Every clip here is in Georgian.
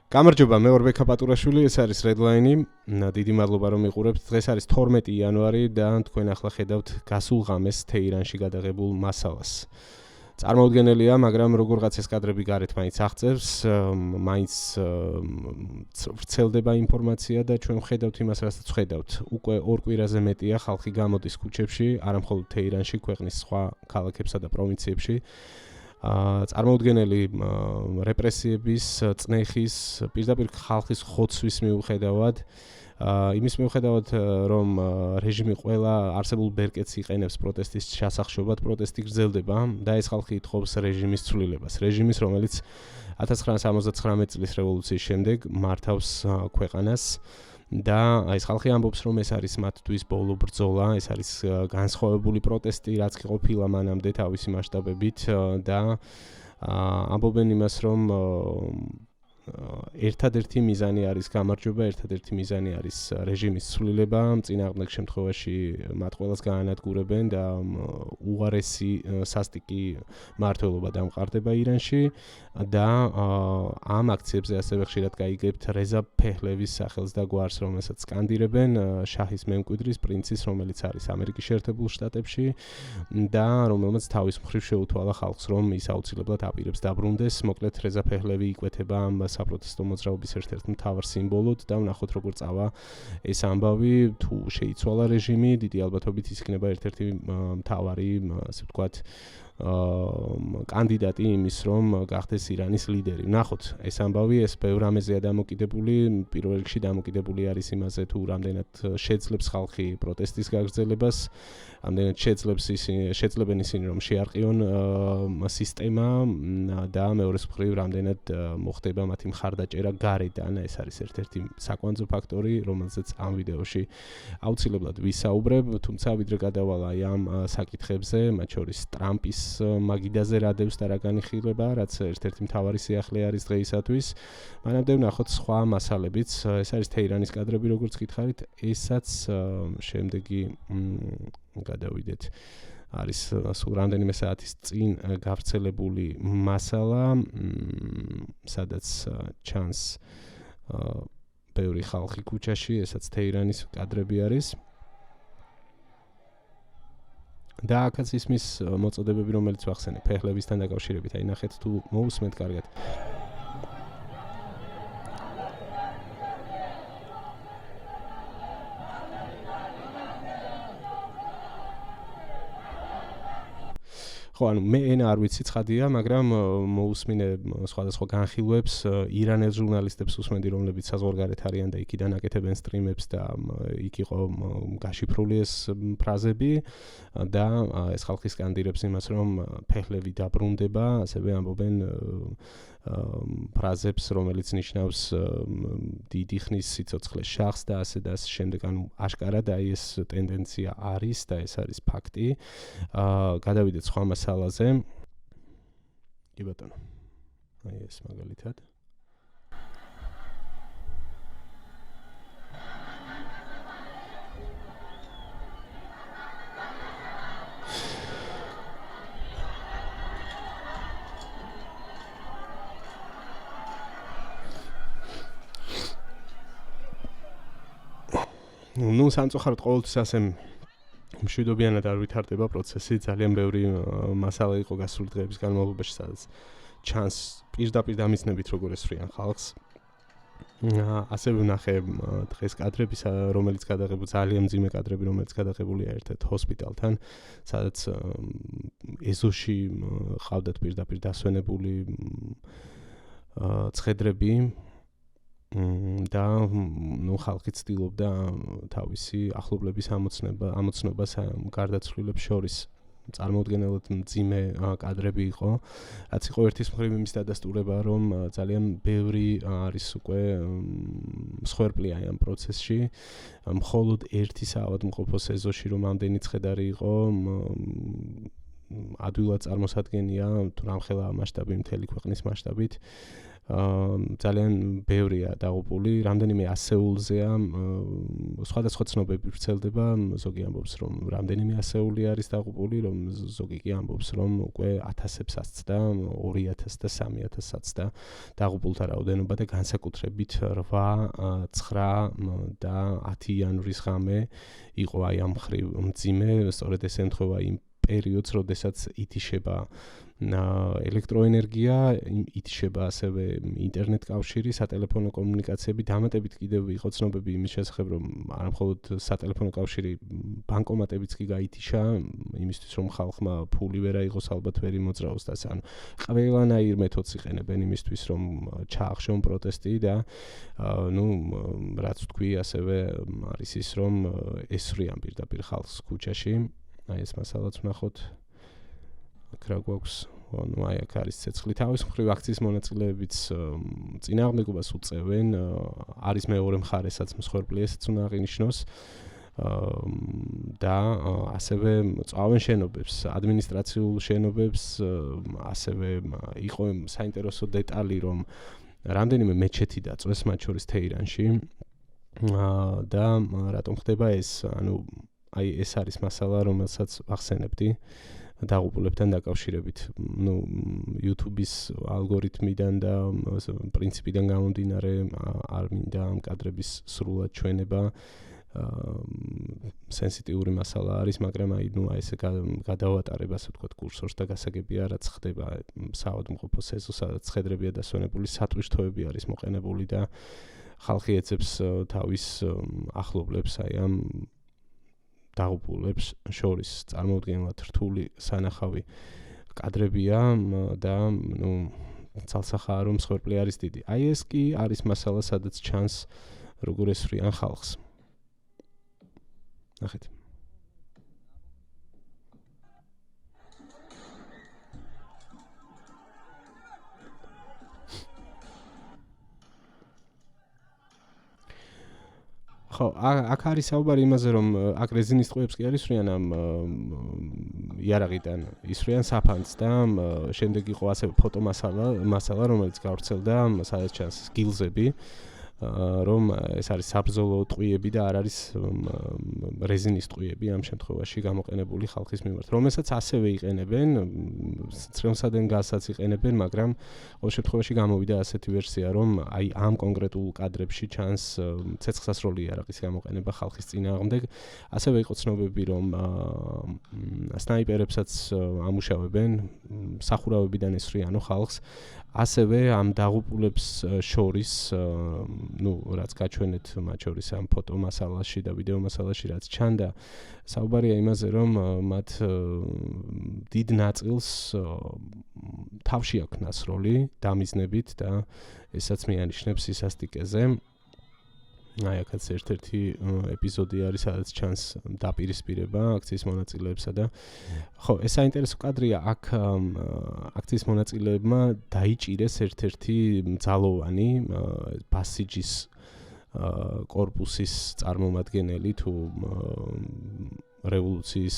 გამარჯობა, მე ორბექა პატურაშვილი, ეს არის Redline-ი. დიდი მადლობა რომ მიყურებთ. დღეს არის 12 იანვარი და თქვენ ახლა ხედავთ გასულ ღამეს თეირანში გადაღებულ მასალას. წარმოუდგენელია, მაგრამ როგორღაც ეს კადრები გარეთ მაინც აღწევს, მაინც ვრცელდება ინფორმაცია და ჩვენ ვხედავთ იმას, რასაც ვხედავთ. უკვე ორ კვირაზე მეტია ხალხი გამოდის ქუჩებში, არა მხოლოდ თეირანში, ქვეყნის სხვა ქალაქებსა და პროვინციებში. წარმოუდგენელი რეპრესიების, წნეხის, პირდაპირ ხალხის ხოცვის მიუხედავად, იმის მიუხედავად, რომ რეჟიმი ყველა არსებულ ბერკეტს იყენებს პროტესტის ჩასახშობად, პროტესტი გრძელდება და ეს ხალხი ითხოვს რეჟიმის ცვლილებას. რეჟიმის, რომელიც 1979 წლის რევოლუციის შემდეგ მართავს ქვეყანას და ეს ხალხი ამბობს, რომ ეს არის მათთვის ბოლო ბრძოლა, ეს არის განსხვავებული პროტესტი, რაც კი ყოფილა მანამდე თავისი მასშტაბებით და ამბობენ იმას, რომ ერთადერთი მიზანი არის გამარჯვება, ერთადერთი მიზანი არის რეჟიმის ცვლილება, წინააღმდეგ შემთხვევაში მათ ყველას გაანადგურებენ და უარესი სასტიკი მმართველობა დამყარდება ირანში და ამ აქციებზე ასევე ხშირად გაიგებთ რეზა ფეჰლევის სახელს და გვარს, რომელსაც სკანდირებენ შაჰის მემკვიდრის პრინცის, რომელიც არის ამერიკის შეერთებულ შტატებში და რომელმაც თავის მხრივ შეუთვალა ხალხს, რომ ის აუცილებლად აპირებს დაბრუნდეს. მოკლედ რეზა ფეჰლევი იკვეთება ამ საპროტესტო მოძრაობის ერთ-ერთ მთავარ სიმბოლოდ და ვნახოთ როგორ წავა ეს ამბავი, თუ შეიცვალა რეჟიმი, დიდი ალბათობით ის იქნება ერთ-ერთი მთავარი, ასე ვთქვათ, კანდიდატი იმის, რომ გახდეს ირანის ლიდერი. ვნახოთ ეს ამბავი, ეს ბევრ რამეზეა დამოკიდებული, პირველ რიგში დამოკიდებული არის იმაზე, თუ რამდენად შეძლებს ხალხი პროტესტის გაგრძელებას, რამდენად შეძლებენ ისინი, რომ შეარყიონ სისტემა და მეორეს მხრივ რამდენად მოხდება მათი მხარდაჭერა გარედან. ეს არის ერთ-ერთი საკვანძო ფაქტორი, რომელზეც ამ ვიდეოში აუცილებლად ვისაუბრებ, თუმცა ვიდრე გადავალ ამ საკითხებზე, მათ შორის ტრამპის მაგიდაზე რა დევს და რა განიხილება, რაც ერთ-ერთი მთავარი სიახლე არის დღეისათვის. მანამდე ვნახოთ სხვა მასალებიც. ეს არის თეირანის კადრები, როგორც გითხარით, ესაც შემდეგი გადავიდეთ. არის სულ რამდენიმე საათის წინ გავრცელებული მასალა, სადაც ჩანს ბევრი ხალხი ქუჩაში, ესაც თეირანის კადრები არის. და აქაც ისმის მოწოდებები, რომელიც ვახსენე ფეჰლევისთან დაკავშირებით. აი ნახეთ თუ მოусმენთ კარგად. ხო, ანუ მე ენა არ ვიცი ცხადია, მაგრამ მოусმინე სხვადასხვა განხილვებს, ირანელ ჟურნალისტებს უსმენდი, რომლებიც საზღვარგარეთ არიან და იქიდან აკეთებენ სტრიმებს და იქ იყო გაშიფრული ეს ფრაზები და ეს ხალხი სკანდირებს იმას, რომ ფეჰლევი დაბრუნდება, ასევე ამბობენ ფრაზებს, რომელიც ნიშნავს დიდი ხნის სიცოცხლეს შახს და ასე და ასე შემდეგ. ანუ აშკარად აი ეს ტენდენცია არის და ეს არის ფაქტი. გადავიდეთ სხვა მასალაზე. კი ბატონო. აი ეს მაგალითად. ნუ სამწუხაროდ ყოველთვის ასე მშვიდობიანად არ ვითარდება პროცესი, ძალიან ბევრი მასალა იყო გასული დღეების განმავლობაში, სადაც ჩანს პირდაპირ დამიცნებით როგორ ესვრიან ხალხს. ასევე ვნახე დღეს კადრები, რომელიც გადაღებული, ძალიან მძიმე კადრები, რომელიც გადაღებულია ერთ-ერთ ჰოსპიტალთან, სადაც ეზოში ყავდათ პირდაპირ დასვენებული ცხედრები და ნუ ხალხი ცდილობდა თავისი ახლობლების ამოცნობას გარდაცვლილებს შორის. წარმოუდგენელად მძიმე კადრები იყო, რაც იყო ერთის მხრივ იმის დადასტურება, რომ ძალიან ბევრი არის უკვე მსხვერპლი აი ამ პროცესში. მხოლოდ ერთი საავადმყოფოს ეზოში რომ ამდენი ცხედარი იყო, ადვილად წარმოსადგენია თუ რამხელა მასშტაბი მთელი ქვეყნის მასშტაბით. ძალიან ბევრია დაღუპული, რამდენიმე ასეულზეა, სხვადასხვა ცნობები ვრცელდება, ზოგი ამბობს, რომ რამდენიმე ასეული არის დაღუპული, რომ ზოგი კი ამბობს, რომ უკვე 1000-ებს ასწდა, 2000 და 3000-საც და დაღუპულთა რაოდენობა და განსაკუთრებით 8, 9 და 10 იანვრის ღამე იყო აი ამ მხრივ მძიმე, სწორედ ეს ემთხვევა იმ პერიოდს, როდესაც ითიშება ელექტროენერგია, ითიშება ასევე ინტერნეტ კავშირი, სატელეფონო კომუნიკაციები, დამატებით კიდევ იყო ცნობები იმის შესახებ, რომ არა მხოლოდ სატელეფონო კავშირი, ბანკომატებიც კი გაითიშა, იმისთვის რომ ხალხმა ფული ვერ აიღოს, ალბათ ვერ იმოძრაოს და ანუ ყველანაირ მეთოდს იყენებენ იმისთვის, რომ ჩაახშონ პროტესტი და რაც თქვი, ასევე არის ის, რომ ესვრიან პირდაპირ ხალხს ქუჩაში. აი ეს მასალაც ვნახოთ. აქ რა გვაქვს? აი აქ არის ცეცხლი. თავის მხრივ აქციის მონაწილეებიც წინააღმდეგობას უწევენ. არის მეორე მხარესაც მსხვერპლი, ესეც უნდა აღინიშნოს. და ასევე წავენ შენობებს, ადმინისტრაციულ შენობებს, ასევე იყო საინტერესო დეტალი, რომ რამდენიმე მეჩეთი დაწვეს, მათ შორის თეირანში. და რატომ ხდება ეს? ანუ აი ეს არის მასალა, რომელსაც ახსენებდი დაღუპულებთან დაკავშირებით. YouTube-ის ალგორითმიდან და პრინციპიდან გამომდინარე არ მინდა ამ კადრების სრულად ჩვენება. სენსიტიური მასალა არის, მაგრამ აი ესე გადავატარებ, ასე ვთქვათ, კურსორს და გასაგებია, რაც ხდება საავადმყოფო სეზონში, სადაც ხედრებია დასვენებული, სატვირთოები არის მოყენებული და ხალხი ეძებს თავის ახლობლებს აი ამ დაღუპულებს შორის. წარმოუდგენლად რთული სანახავი კადრებია და ცალსახაა, რომ მსხვერპლი არის დიდი. აი ეს კი არის მასალა, სადაც ჩანს როგორ ესვრიან ხალხს. ნახეთ. ხო, აქ არის საუბარი იმაზე, რომ აქ რეზინის ტყუებს კი არ ისვრიან ამ იარაღიდან, ისვრიან საფანს და შემდეგ იყო ასევე ფოტომასალა, რომელიც გავრცელდა, სადაც ჩანს გილზები, რომ ეს არის საბრძოლო ტყვიები და არ არის რეზინის ტყვიები ამ შემთხვევაში გამოყენებული ხალხის მიმართ, რომელსაც ასევე იყენებენ, ცრემლსადენ გაზსაც იყენებენ, მაგრამ ყოველ შემთხვევაში გამოვიდა ასეთი ვერსია, რომ აი ამ კონკრეტულ კადრებში ჩანს ცეცხლსასროლი იარაღის გამოყენება ხალხის წინააღმდეგ. ასევე იყო ცნობები, რომ სნაიპერებსაც ამუშავებენ, სახურავებიდან ესვრიანო ხალხს. ასევე ამ დაღუპულებს შორის, რაც გაჩვენეთ მათ შორის ამ ფოტომასალაში და ვიდეო მასალაში, რაც ჩანდა, საუბარია იმაზე, რომ მათ დიდ ნაწილს თავში აქვს როლი დამიზნებით და ესაც მიანიშნებს სისასტიკეზე. აი აქაც ერთ-ერთი ეპიზოდი არის, სადაც ჩანს დაპირისპირება აქციის მონაწილეებსა და ხო, ეს საინტერესო კადრია. აქ აქციის მონაწილეებმა დაიჭირეს ერთ-ერთი მძალოვანი ბასიჯის კორპუსის წარმომადგენელი თუ რევოლუციის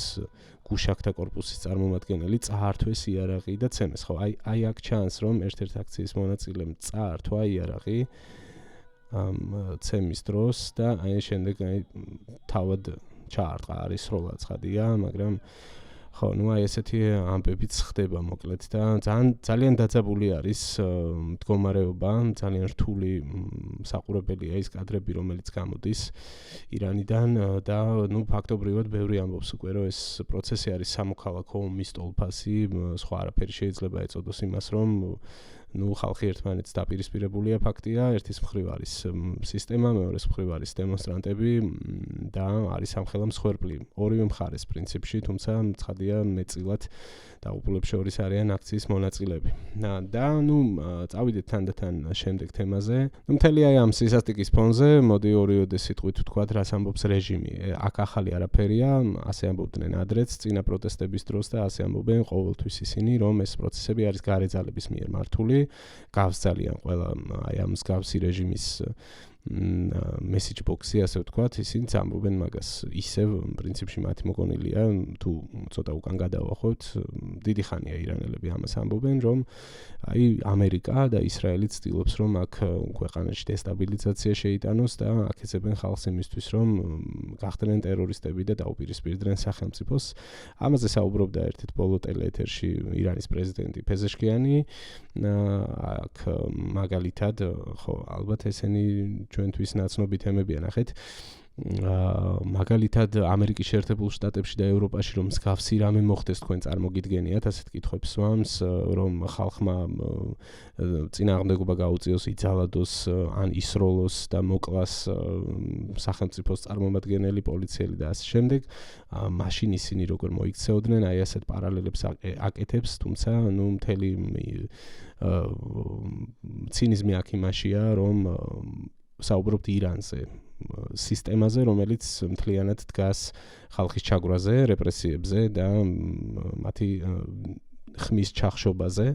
გუშაქთა კორპუსის წარმომადგენელი წაართვეს იარაღი და ცემეს. ხო, აი აქ ჩანს, რომ ერთ-ერთ აქციის მონაწილემ წაართვა იარაღი ცემის დროს და აი შემდეგ თავად ჩაარტყა, არის სრულად ცხადია, მაგრამ ხო, აი ესეთი ამბებიც ხდება მოკლედ და ძალიან დაძაბული არის მდგომარეობა, ძალიან რთული საყურებელია ის კადრები, რომელიც გამოდის ირანიდან და ფაქტობრივად ბევრი ამბობს უკვე, რომ ეს პროცესი არის სამოქალაქო ომის ტოლფასი, სხვა არაფერი შეიძლება ეწოდოს იმას, რომ ხალხი ერთმანეთს დაპირისპირებულია, ფაქტია, ერთის მხრივ არის სისტემა, მეორეს მხრივ არის დემონსტრანტები და არის სამხელა მსხვერპლი. ორივე მხარეს პრინციპში, თუმცა ცხადია მეტწილად დაღუპულებს შორის არიან აქციის მონაწილეები. და წავიდეთ თანდათან შემდეგ თემაზე. მთელი აი ამ სისასტიკის ფონზე, მოდი ორივე სიტყვით ვთქვათ, რას ამბობს რეჟიმი. აქ ახალი არაფერია, ასე ამბობდნენ ადრეც, წინა პროტესტების დროს და ასე ამბობენ ყოველთვის ისინი, რომ ეს პროცესები არის გარეძალების მიერ მართული. გავს ძალიან ყველა აი ამ მსგავსი რეჟიმის message box-ი, ასე ვთქვათ, ისინი ამბობენ მაგას. ისევ პრინციპში მათი მოგონილია, თუ ცოტა უკან გადავახოთ, დიდი ხანია ირანელები ამას ამბობენ, რომ აი ამერიკა და ისრაელი ცდილობს, რომ აქ ქვეყანაში დესტაბილიზაცია შეიტანოს და აკეთებენ ხალხს იმისთვის, რომ გახდნენ ტერორისტები და დაუპირისპირდნენ სახელმწიფოს. ამაზე საუბრობდა ერთ-ერთ ბოლო ტელეეთერში ირანის პრეზიდენტი ფეზეშკიანი. აქ მაგალითად, ხო, ალბათ ესენი ჩვენთვის ნაცნობი თემებია, ნახეთ. მაგალითად ამერიკის შეერთებულ შტატებში და ევროპაში რომ მსგავსი რამე მოხდეს თქვენ წარმოგიდგენიათ ასეთ კითხვებს ვამს რომ ხალხმა წინააღმდეგობა გაუწიოს იძალადოს ან ისროლოს და მოკლას სახელმწიფოს წარმომადგენელი პოლიციელი და ასე შემდეგ მაშინ ისინი როგორ მოიქცეოდნენ აი ასეთ პარალელებს აკეთებს თუმცა ნუ მთელი ცინიზმი აქ იმაშია რომ საუბრობთ ირანზე სისტემაზე, რომელიც მთლიანად დგას ხალხის ჩაგვრაზე, რეპრესიებზე და მათი ხმის ჩახშობაზე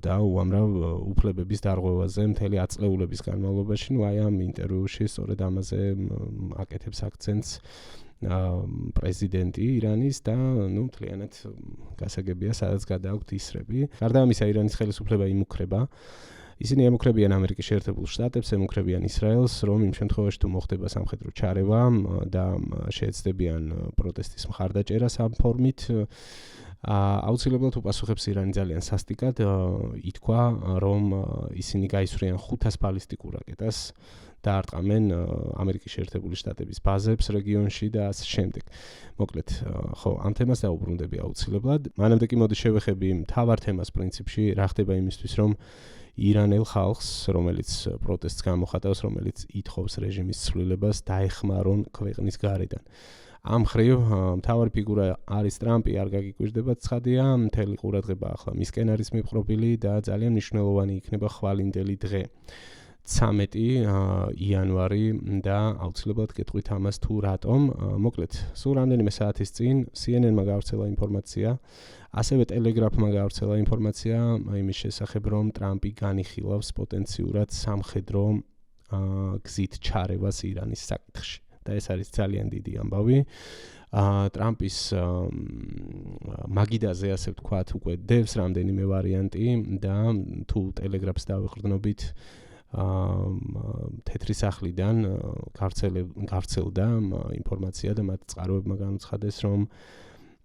და უამრავ უფლებების დარღვევაზე მთელი აწლეულების განმავლობაში. ნუ აი ამ ინტერვიუში სწორედ ამაზე აკეთებს აქცენტს პრეზიდენტი ირანის და ნუ მთლიანად გასაგებია, სადაც გადააქვთ ისრები. გარდა ამისა, ირანის ხელისუფლება იმუქრება ისინი ემუქრებიან ამერიკის შეერთებულ შტატებს, ემუქრებიან ისრაელს, რომ იმ შემთხვევაში თუ მოხდება სამხედრო ჩარევა და შეეცდებიან პროტესტის მხარდაჭერას ამ ფორმით, აუცილებლად უპასუხებს ირანი ძალიან სასტიკად, ითქვა, რომ ისინი გაისვრიან 500 ბალისტიკურ რაკეტას და არტყამენ ამერიკის შეერთებული შტატების ბაზებს რეგიონში და ასე შემდეგ. მოკლედ, ხო, ამ თემას დაუბრუნდები აუცილებლად. მანამდე კი მოდი შევეხები მთავარ თემას პრინციპში, რა ხდება იმისთვის, რომ ირანელ ხალხს, რომელიც პროტესტს გამოხატავს, რომელიც ითხოვს რეჟიმის ცვლილებას, დაეხმარონ ქვეყნის გარედან. ამ ხრივ მთავარი ფიგურა არის ტრამპი, არ გაგიკვირდებათ, ცხადია, მთელი ყურადღება ახლა მისკენ არის მიპყრობილი და ძალიან მნიშვნელოვანი იქნება ხვალინდელი დღე. 13 იანვარი და აუცილებლად გეტყვით ამას თუ რატომ. მოკლედ, სულ რამდენიმე საათის წინ CNN-მა გავრცელა ინფორმაცია, ასევე Telegraph-მა გავრცელა ინფორმაცია იმის შესახებ, რომ ტრამპი განიხილავს პოტენციურად სამხედრო გზით ჩარევას ირანის საკითხში. და ეს არის ძალიან დიდი ამბავი. ტრამპის მაგიდაზე, ასე ვთქვათ, უკვე დევს რამდენიმე ვარიანტი და თუ Telegraph-ს დავეყრდნობით თეთრი სახლიდან გავრცელდა ინფორმაცია და მათ წყაროებმა განუცხადეს, რომ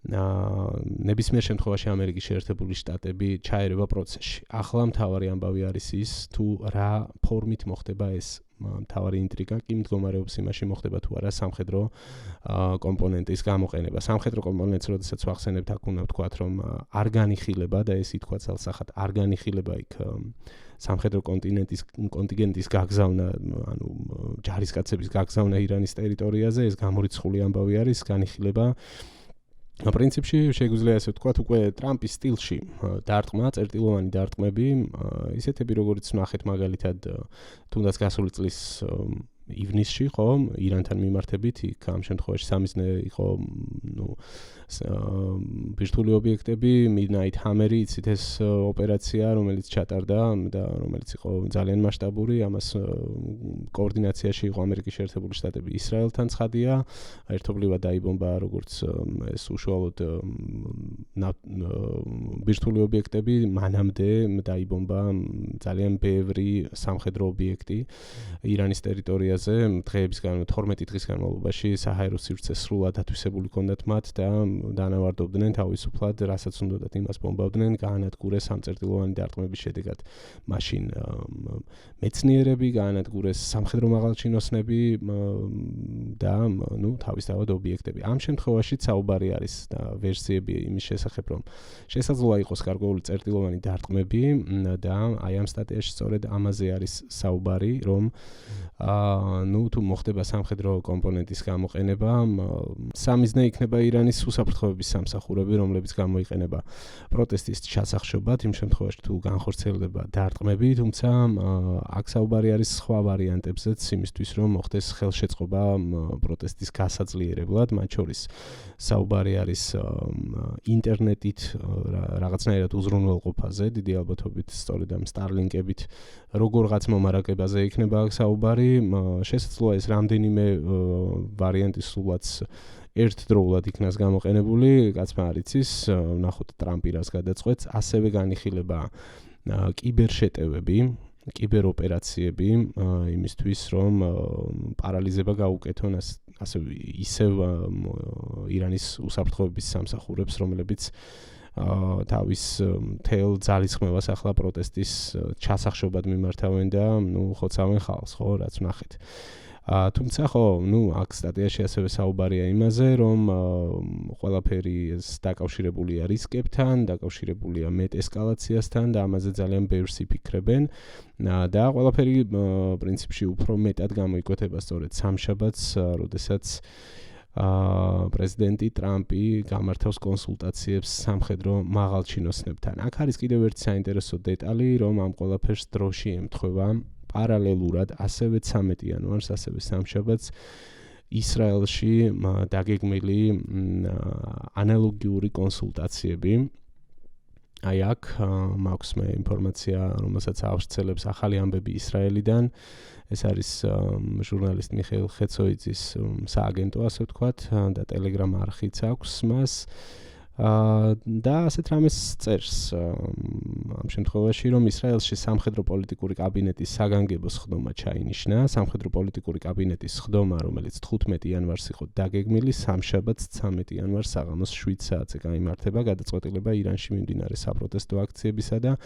ნებისმიერ შემთხვევაში ამერიკის შეერთებული შტატები ჩაერევა პროცესში. ახლა მთავარი ამბავი არის ის, თუ რა ფორმით მოხდება ეს მთავარი ინტრიგა კი მდგომარეობს იმაში მოხდება თუ არა სამხედრო კომპონენტის გამოყენება. სამხედრო კომპონენტს როდესაც ვახსენებთ, აქ უნდა ვთქვათ, რომ არ განიხილება და ეს ითქვა ცალსახად, არ განიხილება იქ სამხედრო კონტინგენტის გაგზავნა, ანუ ჯარისკაცების გაგზავნა ირანის ტერიტორიაზე, ეს გამორიცხული ამბავი არის, განიხილება პრინციპში შეგვიძლია ასე ვთქვათ, უკვე ტრამპის სტილში დარტყმა, წერტილოვანი დარტყმები, ისეთები როგორც ნახეთ მაგალითად თუნდაც გასული წლის ივნისში, ხო, ირანთან მიმართებით, იქ ამ შემთხვევაში სამიზნე იყო, ნუ ბირთვული ობიექტები, Midnight Hammer-ი, იცით ეს ოპერაცია, რომელიც ჩატარდა და რომელიც იყო ძალიან მასშტაბური, ამას კოორდინაციაში იყო ამერიკის შეერთებული შტატები ისრაელთან, ცხადია, ერთობლივად დაიბომბა როგორც ეს უშუალოდ ბირთვული ობიექტები, მანამდე დაიბომბა ძალიან ბევრი სამხედრო ობიექტი ირანის ტერიტორიაზე. დღეების 12 დღის განმავლობაში საჰაერო სივრცე სრულად ათვისებული ჰქონდათ მათ და დაანავარდებდნენ თავისუფლად, რასაც უნდათ იმას ბომბავდნენ, გაანადგურეს სამწერტილოვანი დარტყმების შედეგად. მაშინ მეცნიერები გაანადგურეს სამხედრო მაღალჩინოსნები და ნუ თავისთავად ობიექტები. ამ შემთხვევაში საუბარი არის და ვერსიები იმის შესახებ, რომ შესაძლოა იყოს გარკვეული წერტილოვანი დარტყმები და აი ამ სტატიაში სწორედ ამაზე არის საუბარი, რომ თუ მოხდება სამხედრო კომპონენტის გამოყენება, სამიზნე იქნება ირანის უსაფრთხოების სამსახურები, რომლებიც გამოიყენება პროტესტის ჩასახშობად, იმ შემთხვევაში თუ განხორციელდება დარტყმები, თუმცა აქ საუბარი არის სხვა ვარიანტებზეც, იმისთვის რომ მოხდეს ხელშეწყობა პროტესტის გასაძლიერებლად, მათ შორის საუბარი არის ინტერნეტით რაღაცნაირად უზრუნველყოფაზე, დიდი ალბათობით სწორედ ამ Starlink-ებით როგორღაც მომარაგებაზე იქნება აქ საუბარი, შესაძლოა ეს რამდენიმე ვარიანტი სულაც ერთდროულად იქნას გამოყენებული, კაცმა არ იცის, ვნახოთ ტრამპი რას გადაწყვეტს, ასევე განიხილება კიბერშეტევები, კიბეროპერაციები იმისთვის, რომ პარალიზება გაუკეთონ ისევ ირანის უსაფრთხოების სამსახურებს, რომლებიც თავის თელ ძალისხმევას ახლა პროტესტის ჩასახშობად მიმართავენ და ხოცავენ ხალხს, ხო, რაც ვნახეთ. თუმცა ხო, აქ სტატიაში ასევე საუბარია იმაზე, რომ ყველაფერი ეს დაკავშირებულია რისკებთან, დაკავშირებულია მეტესკალაციასთან და ამაზე ძალიან ბევრს იფიქრებენ და ყველაფერი პრინციპში უფრო მეტად გამოიკვეთება სწორედ სამშაბათს, როდესაც პრეზიდენტი ტრამპი გამართავს კონსულტაციებს სამხედრო მაღალჩინოსნებთან. აქ არის კიდევ ერთი საინტერესო დეტალი, რომ ამ ყველაფერს დროში ემთხვევა პარალელურად ასევე 13 იანვარს, ასევე სამშაბათს ისრაელში დაგეგმილი ანალოგიური კონსულტაციები. აი აქ მაქვს მე ინფორმაცია, რომელსაც ავრცელებს ახალი ამბები ისრაელიდან. ეს არის ჟურნალისტ მიხეილ ხეცოიძის სააგენტო, ასე ვთქვათ, და Telegram არხიც აქვს მას. და ასეთ რამეს წერს ამ შემთხვევაში, რომ ისრაელში სამხედრო პოლიტიკური კაბინეტის საგანგებო სხდომა ჩაინიშნა, სამხედრო პოლიტიკური კაბინეტის სხდომა, რომელიც 15 იანვარს იყო დაგეგმილი, სამშაბათს 13 იანვარს საღამოს 7 საათზე გაიმართება, გადაწყვეტილება ირანში მიმდინარე საპროტესტო აქციებისა და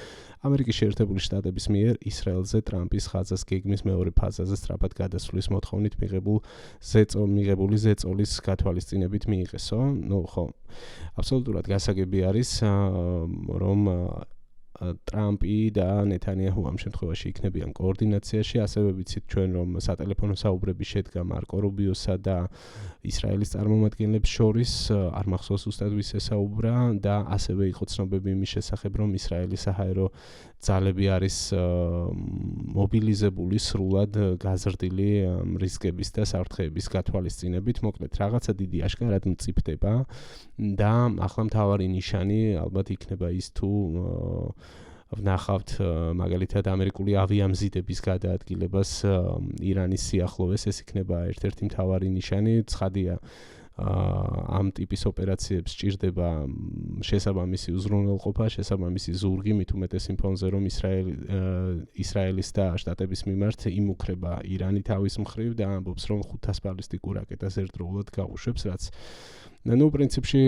ამერიკის შეერთებული შტატების მიერ ისრაელზე ტრამპის ხაზას გეგმის მეორე ფაზაზე სწრაფად გადასვლის მოთხოვნით მიღებული ზეწოლის გათვალისწინებით მიიღესო. ხო. აბსოლუტურად გასაგები არის, რომ ტრამპი და ნეთანიაჰუ ამ შემთხვევაში იქნებიან კოორდინაციაში, ასევე ვიცით ჩვენ, რომ სატელეფონო საუბრები შედგა მარკო რუბიოსა და ისრაელის წარმომადგენლებს შორის, არ მახსოვს უსტად ვის ესაუბრა და ასევე იყო ცნობები იმის შესახებ, რომ ისრაელის საჰაერო ძალები არის მობილიზებული სრულად გაზრდილი რისკების და საფრთხეების გათვალისწინებით, მოკლედ რაღაცა დიდი აშკარად მწიფდება და ახლა მთავარი ნიშანი ალბათ იქნება ის თუ ვნახავთ მაგალითად ამერიკული ავიამზიდების გადაადგილებას ირანის სიახლოვეს, ეს იქნება ერთ-ერთი მთავარი ნიშანი, ცხადია ამ ტიპის ოპერაციებს სჭირდება შესაბამისი უზრუნველყოფა, შესაბამისი ზურგი, მით უმეტეს იმ ფონზე, რომ ისრაელის და შტატების მიმართ იმუქრება ირანი თავის მხრივ და ამბობს, რომ 500 ბალისტიკურ რაკეტას ერთდროულად გაუშვებს, რაც პრინციპში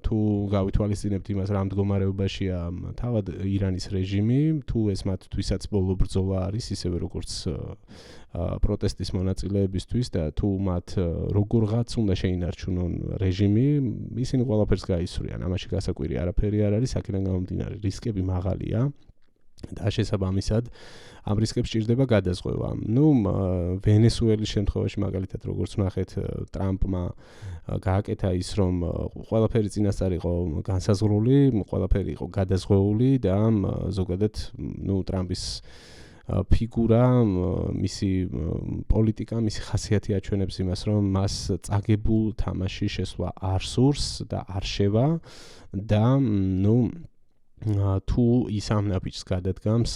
თუ გავითვალისწინებთ იმას, რა მდგომარეობაშია თავად ირანის რეჟიმი, თუ ეს მათთვისაც ბოლო ბრძოლა არის, ისევე როგორც პროტესტის მონაწილეებისთვის და თუ მათ როგორღაც უნდა შეინარჩუნონ რეჟიმი, ისინი ყველაფერს გაისვრიან. ამაში გასაკვირი არაფერი არ არის, აქედან გამომდინარე რისკები მაღალია და შესაბამისად ამ რისკებს სჭირდება გადაზღვევა. ვენესუელის შემთხვევაში მაგალითად როგორც ვნახეთ, ტრამპმა გააკეთა ის, რომ ყველაფერი წინასწარ იყო განსაზღვრული, ყველაფერი იყო გადაზღვეული და ზოგადად ტრამპის ფიგურა, მისი პოლიტიკა, მისი ხასიათი აჩვენებს იმას, რომ მას წაგებულ თამაში შესვლა არ სურს და არ შევა და თუ ის ამ ნაბიჯს გადადგამს,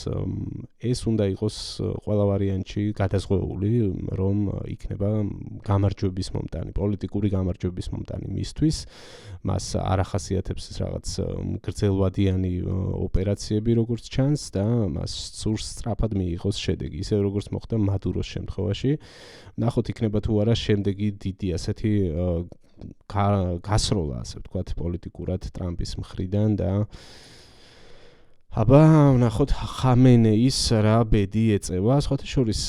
ეს უნდა იყოს ყველა ვარიანტში გადაზღვეული, რომ იქნება გამარჯვების მომტანი, პოლიტიკური გამარჯვების მომტანი მისთვის. მას არ ახასიათებს ეს რაღაც გრძელვადიანი ოპერაციები, როგორც ჩანს და მას სურს სწრაფად მიიღოს შედეგი, ისე როგორც მოხდა მადუროს შემთხვევაში. ნახოთ იქნება თუ არა შემდეგი დიდი ასეთი გასროლა, ასე ვთქვათ, პოლიტიკურად ტრამპის მხრიდან და აბა ვნახოთ ხამენეის რა ბედი ეწევა, სხვათა შორის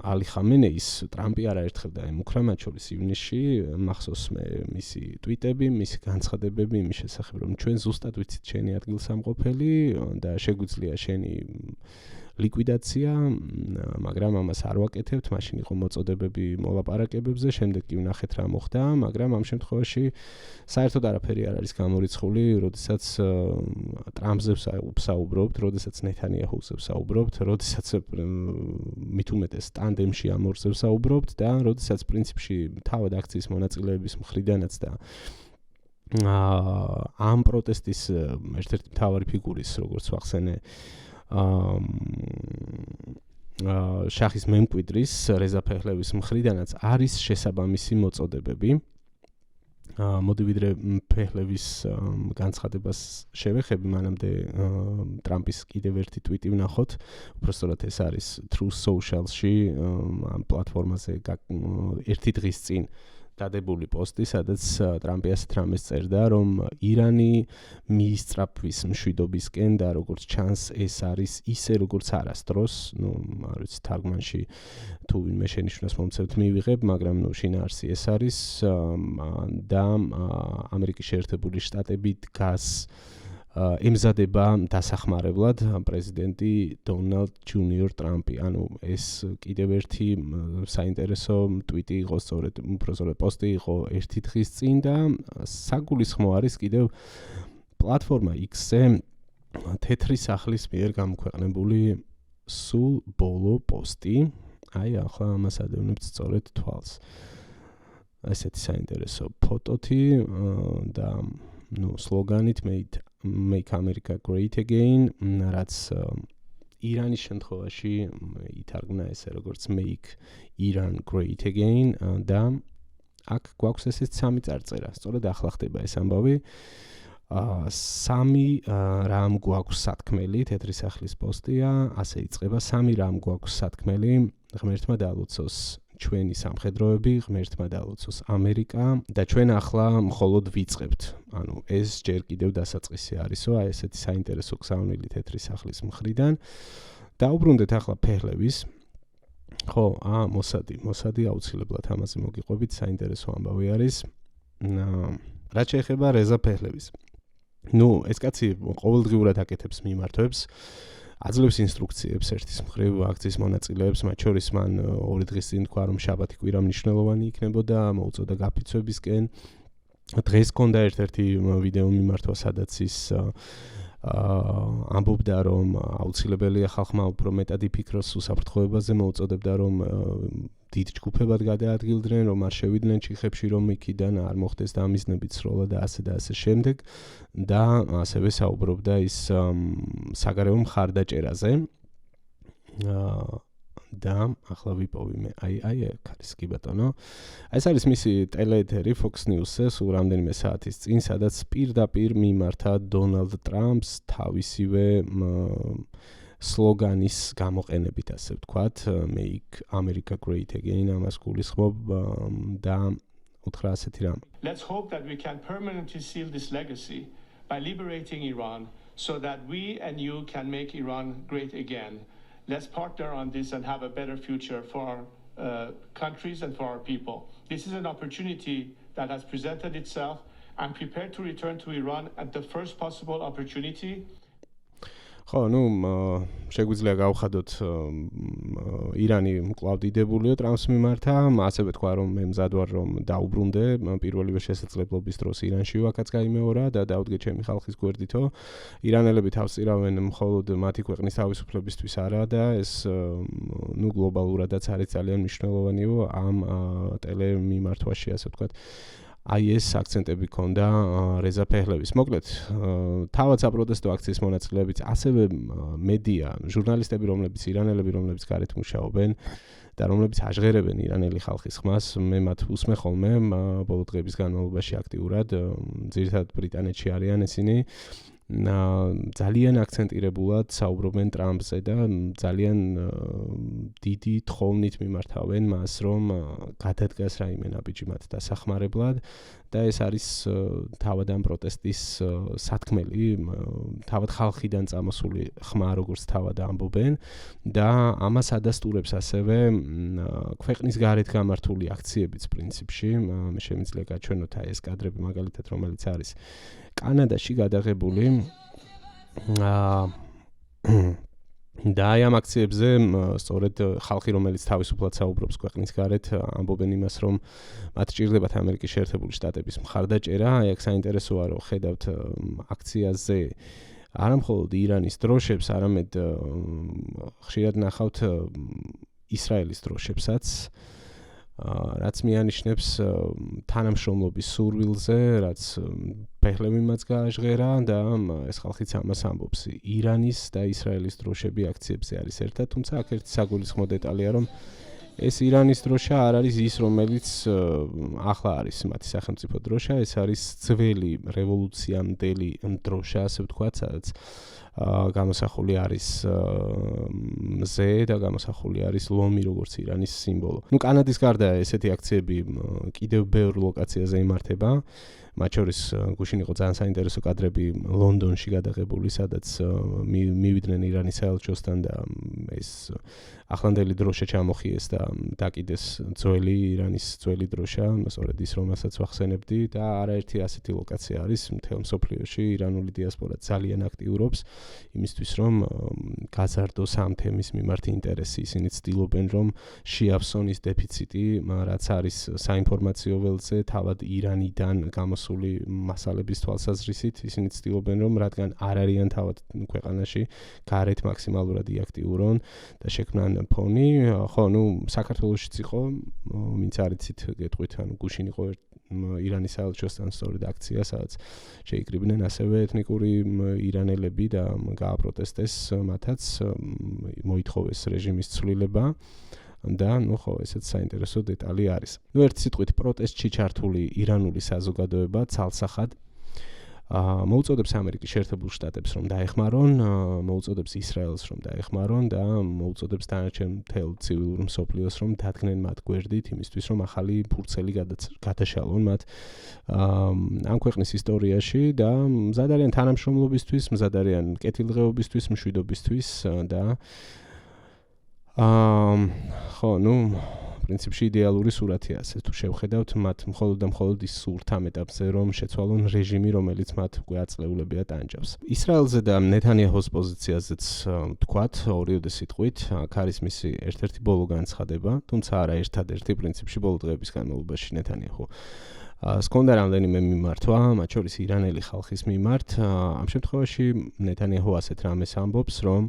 ალი ხამენეის ტრამპი არაერთხელ დაემუქრა, მათ შორის ივნისში, მახსოვს მე მისი ტვიტები, მისი განცხადებები იმის შესახებ, რომ ჩვენ ზუსტად ვიცით შენი ადგილსამყოფელი და შეგვიძლია შენი ლიკვიდაცია, მაგრამ ამას არ ვაკეთებთ, მაშინ იყო მოწოდებები მოლაპარაკებებზე, შემდეგ კი ვნახეთ რა მოხდა, მაგრამ ამ შემთხვევაში საერთოდ არაფერი არ არის გამორიცხული, როდესაც ტრამპზე ვსაუბრობთ, როდესაც ნეთანიაჰუზე ვსაუბრობთ, როდესაც მით უმეტეს ტანდემში ამ ორზე ვსაუბრობთ და როდესაც პრინციპში თავად აქციის მონაწილეების მხრიდანაც და ამ პროტესტის ერთ-ერთი მთავარი ფიგურის, როგორც ვახსენე, შახის მემკვიდრის რეზა ფეჰლევის მხრიდანაც არის შესაბამისი მოწოდებები. მოდი ვიდრე ფეჰლევის განცხადებას შევეხები, მანამდე ტრამპის კიდევ ერთი ტვიტი ვნახოთ, უბრალოდ ეს არის Truth Social-ში ამ პლატფორმაზე ერთი დღის წინ დადებული პოსტი, სადაც ტრამპი ასეთ რამეს წერდა, რომ ირანი მიისწრაფვის მშვიდობისკენ და როგორც ჩანს ეს არის ისე როგორც არასდროს, არ ვიცი თარგმანში თუ ვინმე შენიშვნას მომცემთ მივიღებ, მაგრამ შინაარსი ეს არის და ამერიკის შეერთებული შტატები დგას ემზადება დასახმარებლად პრეზიდენტი დონალდ ჯუნიორ ტრამპი. ანუ ეს კიდევ ერთი საინტერესო ტვიტი იყო, უბრალოდ პოსტი იყო ერთი დღის წინ და საგულისხმო არის კიდევ პლატფორმა X-ზე თეთრი სახლის მიერ გამოქვეყნებული სულ ბოლო პოსტი. აი ახლა ამას ადევნებთ სწორედ თვალს. ესეთი საინტერესო ფოტოთი და სლოგანით Make America Great Again, რაც ირანის შემთხვევაში ითარგმნა ესე როგორც Make Iran Great Again და აქ გვაქვს ესეც სამი წარწერა. სწორედ ახლა ხდება ეს ამბავი. სამი რამ გვაქვს სათქმელი, თეთრი სახლის პოსტია, ასე იწყება. სამი რამ გვაქვს სათქმელი, ღმერთმა დაალოცოს ჩვენი სამხედროები, ღმერთმა დაალოცოს ამერიკა და ჩვენ ახლა მხოლოდ ვიწყებთ. ანუ ეს ჯერ კიდევ დასაწყისი არისო, აი ესეთი საინტერესო გზავნილი თეთრი სახლის მხრიდან. დაუბრუნდეთ ახლა ფეჰლევის. ხო, მოსადი აუცილებლად ამაზე მოგიყვებით, საინტერესო ამბავი არის. რაც შეეხება რეზა ფეჰლევის. ეს კაცი ყოველდღიურად აკეთებს მიმართვებს. აძლევს ინსტრუქციებს ერთის მხრივ აქციის მონაწილეებს, მათ შორის მან 2 დღის წინ თქვა, რომ შაბათი კვირა მნიშვნელოვანი იქნებოდა, მოუწოდა გაფიცვებისკენ. დღეს ჰქონდა ერთ-ერთი ვიდეო მიმართვა, სადაც ის ამბობდა, რომ აუცილებელია ხალხმა უფრო მეტად იფიქროს უსაფრთხოებაზე, მოუწოდებდა, რომ დიდ ჯგუფებად გადაადგილდნენ, რომ არ შევიდნენ ჩიხებში, რომ იქიდან არ მოხდეს დამიზნებით სროლა და ასე და ასე შემდეგ და ასევე საუბრობდა ის საგარეო მხარდაჭერაზე და ახლა ვიპოვი მე აი აქ არის კი ბატონო. ეს არის მისი ტელეეთერი Fox News-ზე სულ რამდენიმე საათის წინ, სადაც პირდაპირ მიმართა დონალდ ტრამპს თავისივე სლოგანის გამოყენებით, ასე ვთქვათ, Make America Great Again, ამას გულისხმობ და უთხრა ასეთი რამ. Let's hope that we can permanently seal this legacy by liberating Iran so that we and you can make Iran great again. Let's partner on this and have a better future for our countries and for our people. This is an opportunity that has presented itself. I'm prepared to return to Iran at the first possible opportunity. ხო, შეგვიძლია გავხადოთ ირანი კვლავ დიდებულიო ტრამპს მიმართა, ასევე თქვა, რომ მე მზად ვარ, რომ დაუბრუნდე პირველივე შესაძლებლობის დროს ირანში ვაკაც გაიმეორა და დავდგე ჩემი ხალხის გვერდითო. ირანელები თავს იღავენ მხოლოდ მათი ქვეყნის თავისუფლებისთვის არა და ეს გლობალურადაც არის ძალიან მნიშვნელოვანიო ამ ტელემიმართვაში, ასე ვთქვათ. აი ეს აქცენტები ქონდა რეზა ფეჰლევის. მოკლედ, თავად საპროტესტო აქციის მონაწილეებიც, ასევე მედია, ჟურნალისტები, რომლებიც ირანელები, რომლებიც გარეთ მუშაობენ და რომლებიც აჟღერებენ ირანელი ხალხის ხმას, მე მათ უსმე ხოლმე ბოლო დღეების განმავლობაში აქტიურად, ძირითადად ბრიტანეთში არიან ესენი. ძალიან აქცენტირებულად საუბრობენ ტრამპზე და ძალიან დიდი თხოვნით მიმართავენ მას, რომ გადადგას რაიმე ნაბიჯი მათ დასახმარებლად და ეს არის თავად ამ პროტესტის სათქმელი, თავად ხალხიდან წამოსული ხმა, როგორც თავად ამბობენ და ამას ადასტურებს ასევე ქვეყნის გარეთ გამართული აქციებიც პრინციპში. მე შემიძლია გაჩვენოთ აი ეს კადრები მაგალითად, რომელიც არის კანადაში გადაღებული და აი ამ აქციებზე სწორედ ხალხი, რომელიც თავისუფლად საუბრობს ქვეყნის გარეთ, ამბობენ იმას, რომ მათ ჭირდებათ ამერიკის შეერთებული შტატების მხარდაჭერა. აი აქ საინტერესოა, რომ ხედავთ აქციაზე არა მხოლოდ ირანის დროშებს, არამედ ხშირად ნახავთ ისრაელის დროშებსაც, რაც მიანიშნებს თანამშრომლობის სურვილზე, რაც ფეხლები მას გააჟღერა და ეს ხალხიც ამას ამბობს. ირანის და ისრაელის დროშები აქციებზე არის ერთად, თუმცა აქ ერთი საგულისხმო დეტალია, რომ ეს ირანის დროშა არ არის ის, რომელიც ახლა არის მათი სახელმწიფო დროშა, ეს არის ძველი რევოლუციამდელი დროშა, ასე ვთქვათ, სადაც გამოსახული არის მზე და გამოსახული არის ლომი, როგორც ირანის სიმბოლო. კანადის გარდა ესეთი აქციები კიდევ ბევრ ლოკაციაზე იმართება. მათ შორის გუშინ იყო ძალიან საინტერესო კადრები ლონდონში გადაღებული, სადაც მივიდნენ ირანის საელჩოსთან და ეს ახლანდელი დროშა ჩამოხიეს და დაკიდეს ძველი ირანის ძველი დროშა, სწორედ ის, რომელსაც ვახსენებდი და არაერთი ასეთი ლოკაცია არის მთელ მსოფლიოში. ირანული დიასპორა ძალიან აქტიურობს იმისთვის, რომ გაზარდოს ამ თემის მიმართ ინტერესი. ისინი ცდილობენ, რომ შეავსონ ის დეფიციტი, რაც არის საინფორმაციო ველზე, თავად ირანიდან გამოსული მასალების თვალსაზრისით. ისინი ცდილობენ, რომ რადგან არ არიან თავად ქვეყანაში, გარეთ მაქსიმალურად იაქტიურონ და შექმნან ფონი. ხო, საქართველოშიც იყო, ვინც არიცით, გეტყვით, გუშინ იყო ირანის საელჩოსთან სწორედ აქცია, სადაც შეიკრიბნენ ასევე ეთნიკური ირანელები და გააპროტესტეს მათაც, მოითხოვეს რეჟიმის ცვლილება. და ხო, ესეც საინტერესო დეტალი არის. ერთი სიტყვით პროტესტში ჩართული ირანული საზოგადოება ცალსახად მოუწოდებს ამერიკის შეერთებულ შტატებს, რომ დაეხმარონ, მოუწოდებს ისრაელს, რომ დაეხმარონ და მოუწოდებს დანარჩენ მთელ ცივილურ მსოფლიოს, რომ დადგნენ მათ გვერდით იმისთვის, რომ ახალი ფურცელი გადაშალონ მათ ამ ქვეყნის ისტორიაში და მზად არიან თანამშრომლობისთვის, მზად არიან კეთილდღეობისთვის, მშვიდობისთვის და ხო, პრინციპში იდეალური სურათია ასე თუ შევხედავთ მათ მხოლოდ და მხოლოდ ის სურთ ამ ეტაპზე რომ შეცვალონ რეჟიმი რომელიც მათ უკვე აწლეულებია ტანჯავს. ისრაელზე და ნეთანიაჰუს პოზიციაზეც თქვათ ორიოდე სიტყვით აქ არის მისი ერთ-ერთი ბოლო განცხადება, თუმცა არა ერთადერთი პრინციპში ბოლო დღეების განმავლობაში ნეთანიაჰუ სკონდა რამდენიმე მიმართვა, მათ შორის ირანელი ხალხის მიმართ. ამ შემთხვევაში ნეთანიაჰუ ასეთ რამეს ამბობს, რომ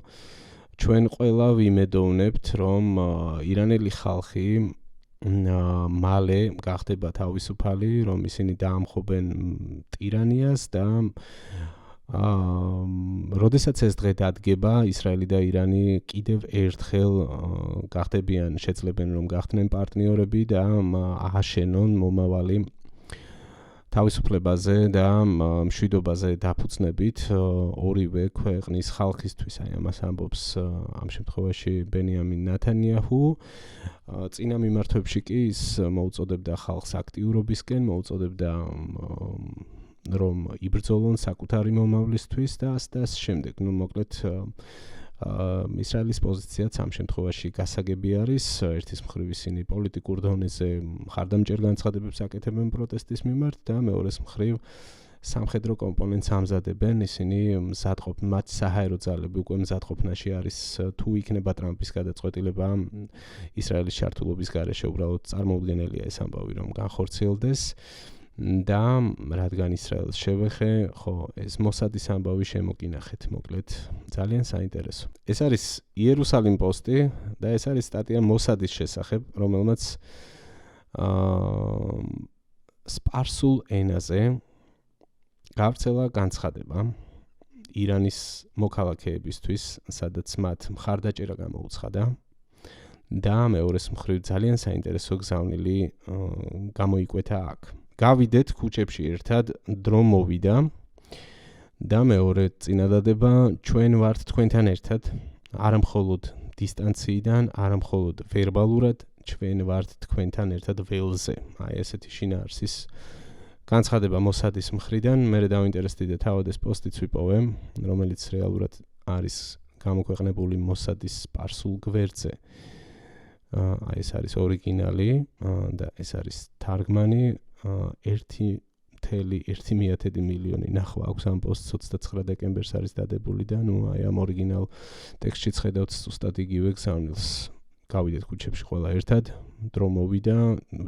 ჩვენ ყველა ვიმედოვნებთ, რომ ირანელი ხალხი მალე გახდება თავისუფალი, რომ ისინი დაამხობენ ტირანიას და როდესაც ეს დღე დადგება, ისრაელი და ირანი კიდევ ერთხელ გახდებიან, შეძლებენ რომ გახდნენ პარტნიორები და ააშენონ მომავალი თავისუფლებაზე და მშვიდობაზე დაფუძნებით ორივე ქვეყნის ხალხისთვის. აი ამას ამბობს ამ შემთხვევაში ბენიამინ ნეთანიაჰუ. წინა მიმართვებში კი ის მოუწოდებდა ხალხს აქტიურობისკენ, მოუწოდებდა რომ იბრძოლონ საკუთარი მომავლისთვის და ამ შემდეგ. მოკლედ ისრაელის პოზიციაც ამ შემთხვევაში გასაგები არის. ერთის მხრივ ისინი პოლიტიკურ დონეზე მხარდამჭერ განცხადებებს აკეთებენ პროტესტის მიმართ და მეორეს მხრივ სამხედრო კომპონენტს ამზადებენ. ისინი მზადყოფენ, მათი საჰაერო ძალები უკვე მზადყოფნაში არის თუ იქნება ტრამპის გადაწყვეტილება ისრაელის ჩართულობის გარეშე უბრალოდ წარმოუდგენელია ეს ამბავი რომ განხორციელდეს. და რადგან ისრაელს შევეხე, ხო, ეს მოსადის ამბავი შემოგინახეთ, მოკლედ, ძალიან საინტერესო. ეს არის იერუსალიმ პოსტი და ეს არის სტატია მოსადის შესახებ, რომელმაც სპარსულ ენაზე გავრცელა განცხადება ირანის მოქალაქეებისთვის, სადაც მათ მხარდაჭერა გამოუცხადა და მეორეს მხრივ ძალიან საინტერესო გზავნილი გამოიკვეთა აქ. გავიდეთ ქუჩებში ერთად, დრო მოვიდა და მეორე წინადადება ჩვენ ვართ თქვენთან ერთად, არა მხოლოდ დისტანციიდან, არა მხოლოდ ვერბალურად, ჩვენ ვართ თქვენთან ერთად ველზე. აი ესეთი შინაარსის განცხადება მოსადის მხრიდან, მე დავინტერესდი და თავად ეს პოსტიც ვიპოვე, რომელიც რეალურად არის გამოქვეყნებული მოსადის სპარსულ გვერდზე. აი ეს არის ორიგინალი და ეს არის თარგმანი 1.5 1.1 მილიონი ნახვა აქვს ამ პოსტს 29 დეკემბერს არის დადებული და აი ამ ორიგინალ ტექსტშიც ხედავთ ზუსტად იგივე გზავნილს. გავიდეთ ქუჩებში ყველა ერთად, დრო მოვიდა,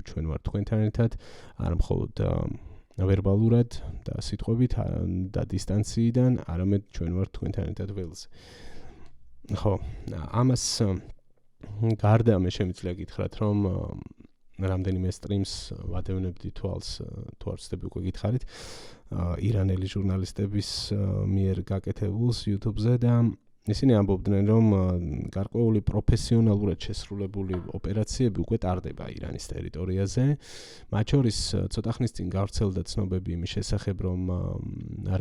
ჩვენ ვართ თქვენთან ერთად, არა მხოლოდ ვერბალურად და სიტყვებით და დისტანციიდან, არამედ ჩვენ ვართ თქვენთან ერთად ველზე. ხო, ამას გარდა მე შემიძლია გითხრათ, რომ რამდენიმე სტრიმს ვადევნებდი თვალს, თუ არ ვცდები უკვე გითხარით, ირანელი ჟურნალისტების მიერ გაკეთებულს YouTube-ზე და ისინი ამბობდნენ, რომ გარკვეული პროფესიონალურად შესრულებული ოპერაციები უკვე ტარდება ირანის ტერიტორიაზე. მათ შორის ცოტა ხნის წინ გავრცელდა ცნობები იმის შესახებ, რომ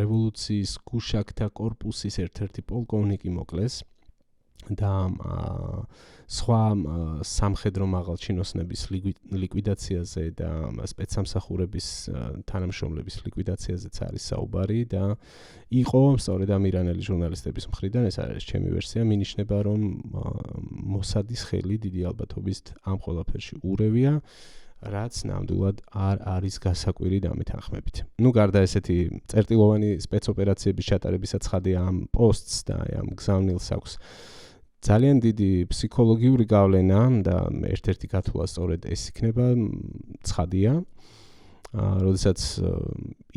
რევოლუციის გუშაკთა კორპუსის ერთ-ერთი პოლკოვნიკი მოკლეს და სხვა სამხედრო მაღალჩინოსნების ლიკვიდაციაზე და სპეცსამსახურების თანამშრომლების ლიკვიდაციაზეც არის საუბარი და იყო სწორედ ამ ირანელი ჟურნალისტების მხრიდან, ეს არის ჩემი ვერსია, მინიშნება, რომ მოსადის ხელი დიდი ალბათობით ამ ყველაფერში ურევია, რაც ნამდვილად არ არის გასაკვირი დამეთანხმებით. გარდა ესეთი წერტილოვანი სპეცოპერაციების ჩატარებისაც ხადია ამ პოსტს და ამ გზავნილს აქვს ძალიან დიდი ფსიქოლოგიური გავლენა და ერთ-ერთი გათვლა სწორედ ეს იქნება, ცხადია. როდესაც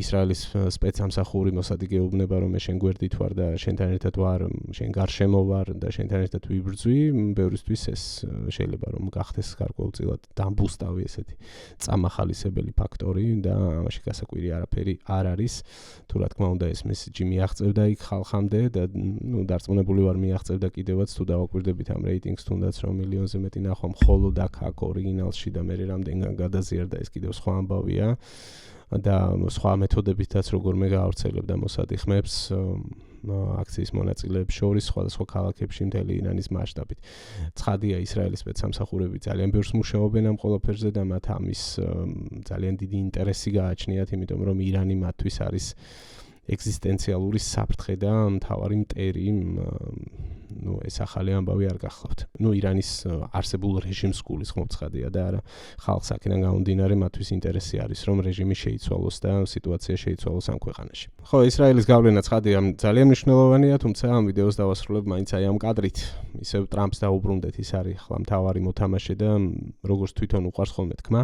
ისრაელის სპეცსამსახური მოსადი გეუბნება, რომ შენ გვერდით ვარ და შენთან ერთად ვარ, შენ გარშემო ვარ და შენთან ერთად ვიბრძვი, ბევრისთვის ეს შეიძლება რომ გახდეს გარკვეულწილად დამბუსტავი ესეთი წამახალისებელი ფაქტორი და ამაში გასაკვირი არაფერი არ არის. თუ რა თქმა უნდა ეს მესიჯი მიაღწევდა იქ ხალხამდე და დარწმუნებული ვარ მიაღწევდა კიდევაც თუ დავაკვირდებით ამ რეიტინგს თუნდაც რომ მილიონზე მეტი ნახვა მხოლოდ აქ ორიგინალში და მე რამდენგან გადაზიარდა ეს კიდევ სხვა ამბავია. და სხვა მეთოდებითაც როგორ მე გაავრცელებდა მოსადი ხმებს აქციის მონაწილეებს შორის სხვადასხვა ქალაქებში მთელი ირანის მასშტაბით. ცხადია ისრაელის სპეცსამსახურები ძალიან ბევრს მუშაობენ ამ ყველაფერზე და მათ ამის ძალიან დიდი ინტერესი გააჩნიათ, იმიტომ რომ ირანი მათთვის არის ეგზისტენციალური საფრთხე და მთავარი მტერი. ეს ახალი ამბავი არ გახლავთ. ირანის არსებულ რეჟიმს გულისხმობ ცხადია და არა ხალხს აქედან გამომდინარე მათთვის ინტერესი არის რომ რეჟიმი შეიცვალოს და სიტუაცია შეიცვალოს ამ ქვეყანაში. ხო, ისრაელის გავლენა ცხადია ძალიან მნიშვნელოვანია, თუმცა ამ ვიდეოს დავასრულებ მაინც აი ამ კადრით. ისევ ტრამპს დაუბრუნდეთ, ის არის ახლა მთავარი მოთამაშე და როგორც თვითონ უყვარს ხოლმე თქმა.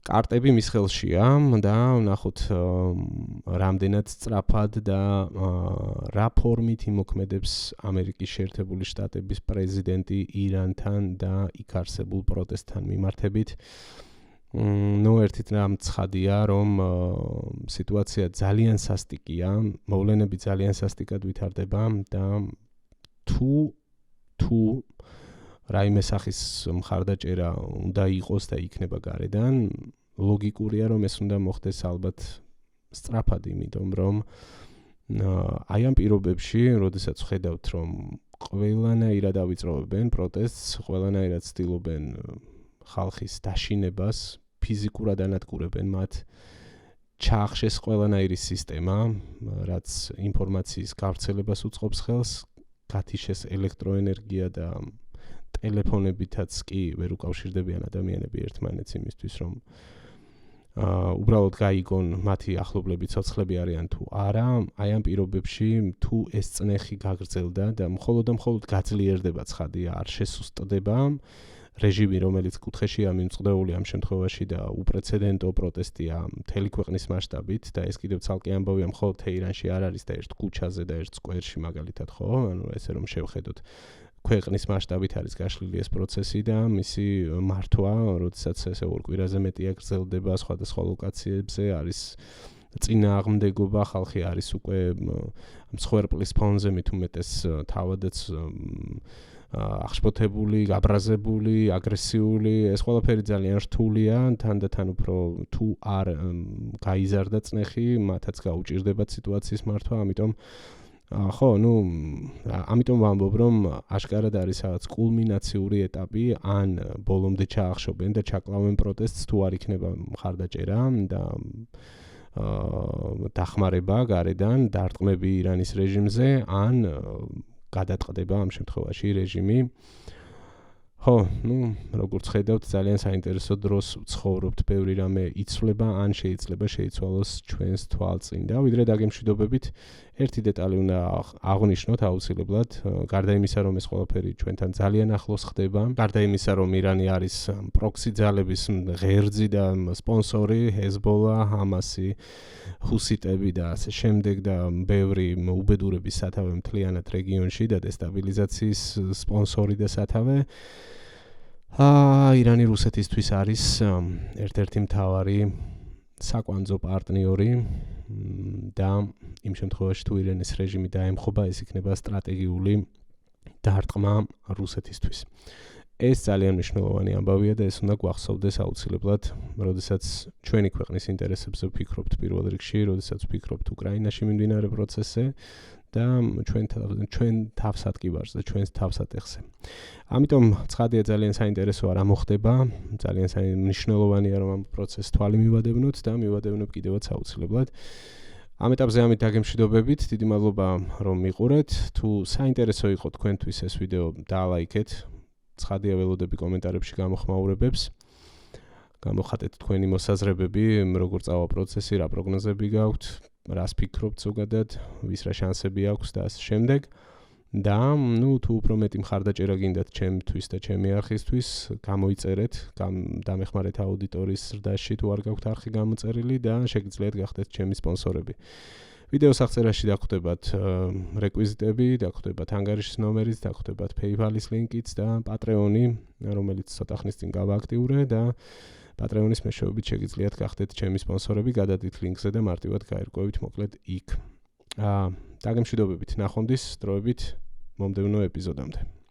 კარტები მის ხელშია და ვნახოთ რამდენად სწრაფად და რა ფორმით იმოქმედებს ამერიკის შეერთებული შტატების პრეზიდენტი ირანთან და იქ არსებულ პროტესტთან მიმართებით. ერთი რამ ცხადია, რომ სიტუაცია ძალიან სასტიკია, მოვლენები ძალიან სასტიკად ვითარდება და თუ რაიმე სახის მხარდაჭერა უნდა იყოს და იქნება გარედან, ლოგიკურია რომ ეს უნდა მოხდეს ალბათ სწრაფად, იმიტომ რომ აი ამ პირობებში, როდესაც ხედავთ რომ ყველანაირად ავიწროვებენ პროტესტს, ყველანაირად ცდილობენ ხალხის დაშინებას, ფიზიკურად ანადგურებენ მათ, ჩაახშეს ყველანაირი სისტემა, რაც ინფორმაციის გავრცელებას უწყობს ხელს, გათიშეს ელექტროენერგია და ტელეფონებითაც კი ვერ უკავშირდებიან ადამიანები ერთმანეთს იმისთვის, რომ უბრალოდ გაიგონ მათი ახლობლები ცოცხლები არიან თუ არა, აი ამ პირობებში თუ ეს წნეხი გაგრძელდა და მხოლოდ გაძლიერდება ცხადია, არ შესუსტდება რეჟიმი, რომელიც კუთხეშია მიმწყდეული ამ შემთხვევაში და უპრეცედენტო პროტესტია მთელი ქვეყნის მასშტაბით და ეს კიდევ ცალკე ამბავია მხოლოდ თეირანში არ არის და ერთ ქუჩაზე და ერთ სკვერში მაგალითად, ხო? ესე რომ შევხედოთ ქვეყნის მასშტაბით არის გაშლილი ეს პროცესი და მისი მართვა, როდესაც ესე ორ კვირაზე მეტია გრძელდება სხვადასხვა ლოკაციებზე, არის წინააღმდეგობა, ხალხი არის უკვე მსხვერპლის ფონზე მით უმეტეს თავადაც აღშფოთებული, გაბრაზებული, აგრესიული, ეს ყველაფერი ძალიან რთულია, თანდათან უფრო თუ არ გაიზარდა წნეხი, მათაც გაუჭირდებათ სიტუაციის მართვა, ამიტომ ხო, ამიტომ ვამბობ, რომ აშკარად არის რაღაც კულმინაციური ეტაპი, ან ბოლომდე ჩაახშობენ და ჩაკლავენ პროტესტს, თუ არ იქნება მხარდაჭერა და დახმარება გარედან, დარტყმები ირანის რეჟიმზე, ან გადატყდება ამ შემთხვევაში რეჟიმი. ხო, როგორც ხედავთ, ძალიან საინტერესო დროს ვცხოვრობთ, ბევრი რამე იცვლება, ან შეიძლება შეიცვალოს ჩვენს თვალწინ. და ვიდრე დაგემშვიდობებით, ერთი დეტალი უნდა აღვნიშნოთ აუცილებლად, გარდა იმისა, რომ ეს ყველაფერი ჩვენთან ძალიან ახლოს ხდება, გარდა იმისა, რომ ირანი არის პროქსი ძალების ღერძი და სპონსორი, ჰეზბოლა, ჰამასი, ჰუსიტები და ასე შემდეგ და ბევრი უბედურების სათავე მთლიანად რეგიონში და დესტაბილიზაციის სპონსორი და სათავე. ირანი რუსეთისთვის არის ერთ-ერთი მთავარი საკვანძო პარტნიორი და იმ შემთხვევაში თუ ირანის რეჟიმი დაემხობა, ეს იქნება სტრატეგიული დარტყმა რუსეთისთვის. ეს ძალიან მნიშვნელოვანი ამბავია და ეს უნდა გვახსოვდეს აუცილებლად, როდესაც ჩვენი ქვეყნის ინტერესებზე ვფიქრობთ პირველ რიგში, როდესაც ვფიქრობთ უკრაინაში მიმდინარე პროცესზე და ჩვენ თავსატკივარზე, ჩვენს თავსატეხზე. ამიტომ ცხადია ძალიან საინტერესოა რა მოხდება, ძალიან მნიშვნელოვანია რომ ამ პროცესს თვალი მივადევნოთ და მივადევნებ კიდევაც აუცილებლად. ამ ეტაპზე ამით დაგემშვიდობებით, დიდი მადლობა რომ მიყურეთ. თუ საინტერესო იყო თქვენთვის ეს ვიდეო, დაალაიქეთ. ცხადია ველოდები კომენტარებში გამოხმაურებებს. გამოხატეთ თქვენი მოსაზრებები, როგორ წავა პროცესი, რა პროგნოზები გაქვთ, რას ფიქრობთ ზოგადად, ვის რა შანსები აქვს და ასე შემდეგ. და თუ უფრო მეტი მხარდაჭერა გინდათ ჩემთვის და ჩემი არხისთვის, გამოიწერეთ, დამეხმარეთ აუდიტორიის ზრდაში თუ არ გაქვთ არხი გამოწერილი და შეგიძლიათ გახდეთ ჩემი სპონსორები. ვიდეოს აღწერაში დაგვხვდებათ რეკვიზიტები, დაგვხვდებათ ანგარიშის ნომერიც, დაგვხვდებათ PayPal-ის ლინკიც და Patreon-ი, რომელიც ცოტა ხნის წინ გავააქტიურე და Patreon-ის მეშვეობით შეგიძლიათ გახდეთ ჩემი სპონსორები, გადადით ლინკზე და მარტივად გაერკვევით მოკლედ იქ. დაგემშვიდობებით, ნახვამდის დროებით მომდევნო ეპიზოდამდე.